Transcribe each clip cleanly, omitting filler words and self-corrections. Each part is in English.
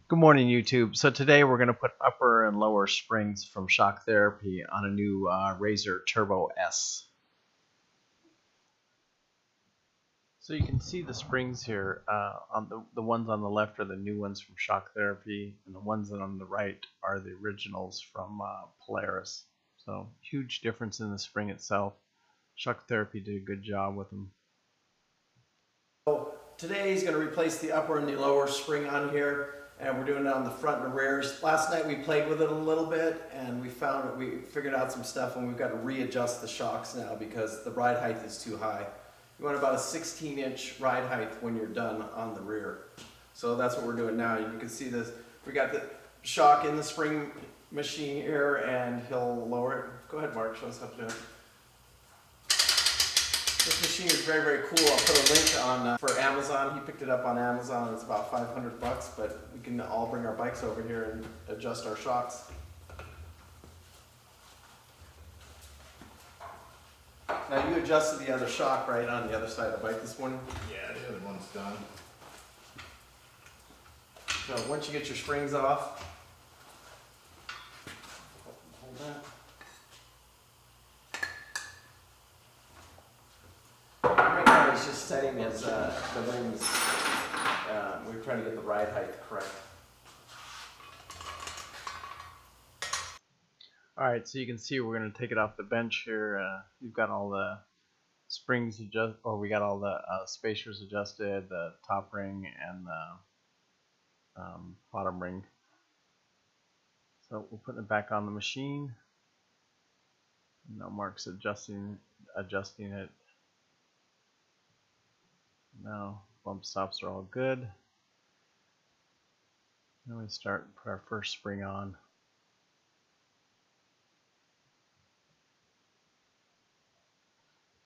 Good morning, YouTube. So today we're going to put upper and lower springs from Shock Therapy on a new RZR Turbo S. So you can see the springs here. On the ones on the left are the new ones from Shock Therapy, and the ones that are on the right are the originals from Polaris. So huge difference in the spring itself. Shock Therapy did a good job with them. So today he's going to replace the upper and the lower spring on here, and we're doing it on the front and rears. Last night we played with it a little bit, and we figured out some stuff, and we've got to readjust the shocks now because the ride height is too high. You want about a 16-inch ride height when you're done on the rear. So that's what we're doing now. You can see this. We got the shock in the spring machine here, and he'll lower it. Go ahead, Mark. Show us how to do it. This machine is very, very cool. I'll put a link on for Amazon. He picked it up on Amazon. It's about $500, but we can all bring our bikes over here and adjust our shocks. Now you adjusted the other shock right on the other side of the bike this morning? Yeah, the other one's done. So once you get your springs off, hold that. Right now he's just setting his the rings. We're trying to get the ride height correct. Alright, so you can see we're going to take it off the bench here. We've got all the springs we got all the spacers adjusted, the top ring and the bottom ring. So we're putting it back on the machine. Now Mark's adjusting it. Now bump stops are all good. Now we put our first spring on.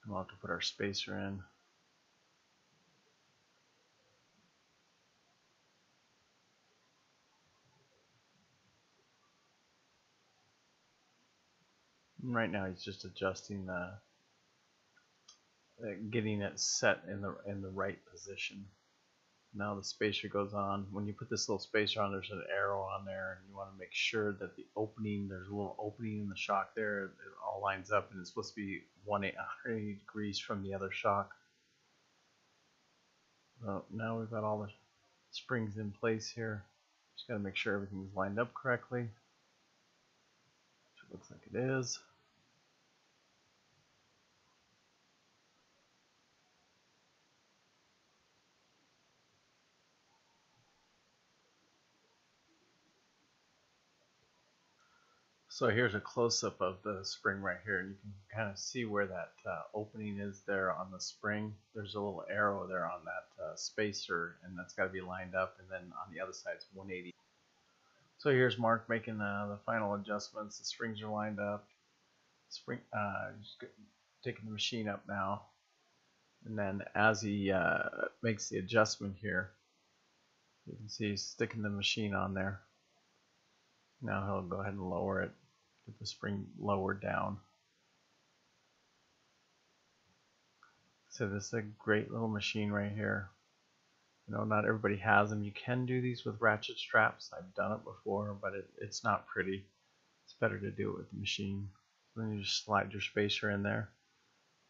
We'll have to put our spacer in. And right now he's just adjusting getting it set in the right position. Now the spacer goes on. When you put this little spacer on, there's an arrow on there, and you want to make sure that there's a little opening in the shock there. It all lines up, and it's supposed to be 180 degrees from the other shock. So now we've got all the springs in place here. Just got to make sure everything's lined up correctly, which it looks like it is. So here's a close-up of the spring right here, and you can kind of see where that opening is there on the spring. There's a little arrow there on that spacer, and that's got to be lined up, and then on the other side it's 180. So here's Mark making the final adjustments. The springs are lined up. Just taking the machine up now, and then as he makes the adjustment here, you can see he's sticking the machine on there. Now he'll go ahead and lower it. Get the spring lowered down. So this is a great little machine right here. You know, not everybody has them. You can do these with ratchet straps. I've done it before, but it's not pretty. It's better to do it with the machine. So then you just slide your spacer in there,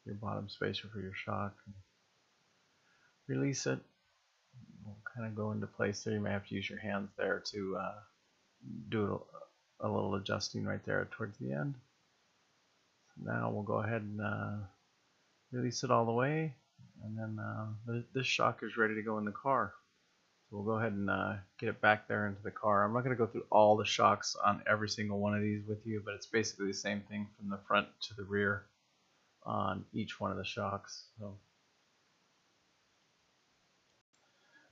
your bottom spacer for your shock. Release it. It'll kind of go into place there. You may have to use your hands there to do a little adjusting right there towards the end. So now we'll go ahead and release it all the way, and then this shock is ready to go in the car. So we'll go ahead and get it back there into the car. I'm not going to go through all the shocks on every single one of these with you, but it's basically the same thing from the front to the rear on each one of the shocks.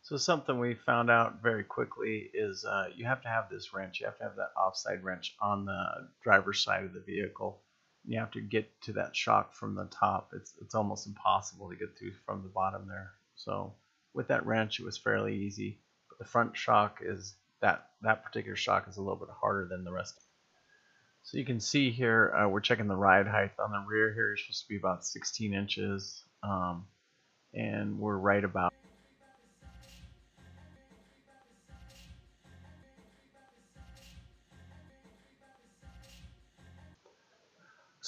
So something we found out very quickly is you have to have this wrench. You have to have that offside wrench on the driver's side of the vehicle. You have to get to that shock from the top. It's almost impossible to get through from the bottom there. So with that wrench, it was fairly easy. But the front shock is that particular shock is a little bit harder than the rest. So you can see here we're checking the ride height on the rear here. It's supposed to be about 16 inches, and we're right about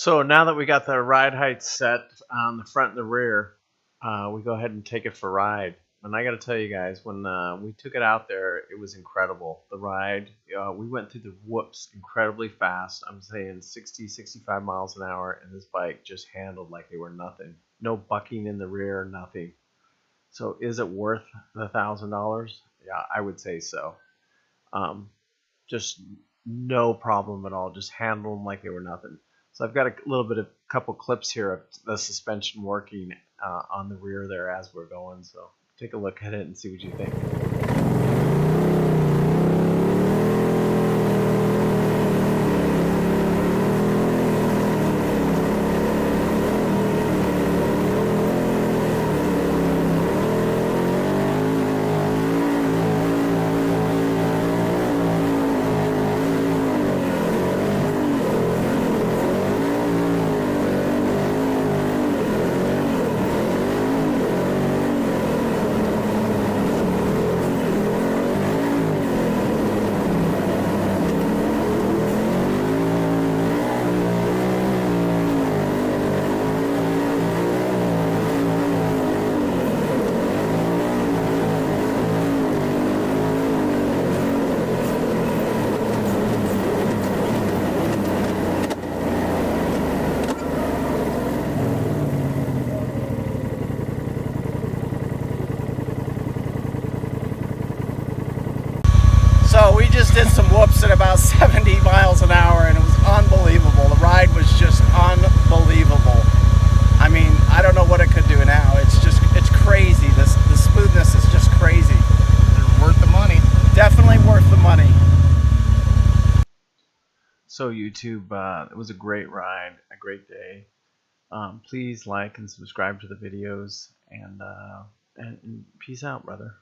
So now that we got the ride height set on the front and the rear, we go ahead and take it for a ride. And I got to tell you guys, when we took it out there, it was incredible. The ride, we went through the whoops incredibly fast. I'm saying 60, 65 miles an hour, and this bike just handled like they were nothing. No bucking in the rear, nothing. So is it worth the $1,000? Yeah, I would say so. Just no problem at all. Just handle them like they were nothing. So I've got a little bit of couple clips here of the suspension working on the rear there as we're going. So take a look at it and see what you think. So we just did some whoops at about 70 miles an hour, and it was unbelievable. The ride was just unbelievable. I mean, I don't know what it could do now. It's crazy. The smoothness is just crazy. They're worth the money. Definitely worth the money. So YouTube, it was a great ride, a great day. Please like and subscribe to the videos, and peace out, brother.